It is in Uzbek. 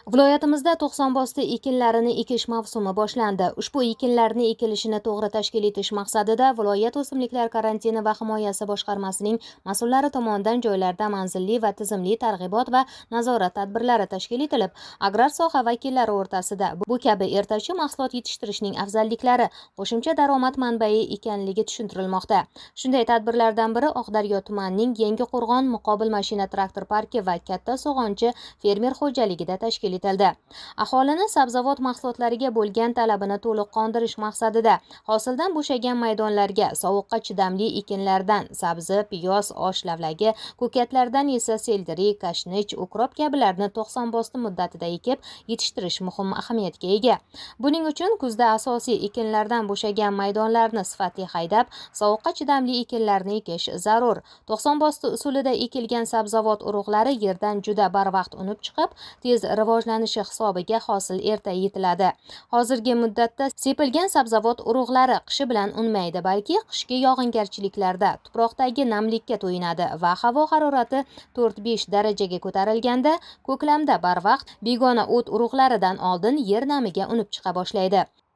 Viloyatimizda 90 bosti ekinlarini ekish mavsumi boshlandi. Ushbu ekinlarni ekilishini to'g'ri tashkil etish maqsadida viloyat o'simliklar karantini va himoyasi boshqarmasining mas'ullari tomonidan joylarda manzilli va tizimli targ'ibot va nazorat tadbirlari tashkil etilib, agrar soha vakillari o'rtasida bu kabi ertachi mahsulot yetishtirishning afzalliklari, qo'shimcha daromad manbai ekanligi tushuntirilmoqda. Shunday tadbirlardan biri Oqdaryo tumanining Yangiqo'rg'on muqobil mashina traktor parki va Katta So'g'onchi fermer xo'jaligida tashkil etildi. Aholini sabzavot mahsulotlariga bo'lgan talabini to'liq qondirish maqsadida hosildan bo'shagan maydonlarga sovuqqa chidamli ekinlardan sabzi, piyoz, osh lavlagi, ko'katlardan esa seldiri, kashnich, ukrop kabilarni 90 bosti muddatida ekib yetishtirish muhim ahamiyatga ega. Buning uchun kuzda asosiy ekinlardan bo'shagan maydonlarni sifatli haydab, sovuqqa chidamli ekinlarni ekish zarur. 90 bosti usulida ekilgan sabzavot urug'lari yerdan juda barvaqt unib chiqib, tez rivojlanishi hisobiga hosil erta yetiladi. Hozirgi muddatda sepilgan sabzavot urug'lari qishi bilan unmaydi, balki qishki yog'ingarchiliklarda tuproqdagi namlikka to'yinadi va havo harorati 4-5 darajaga ko'tarilganda ko'klamda barvaqt begona o't urug'laridan oldin yer namiga unib chiqa boshlaydi.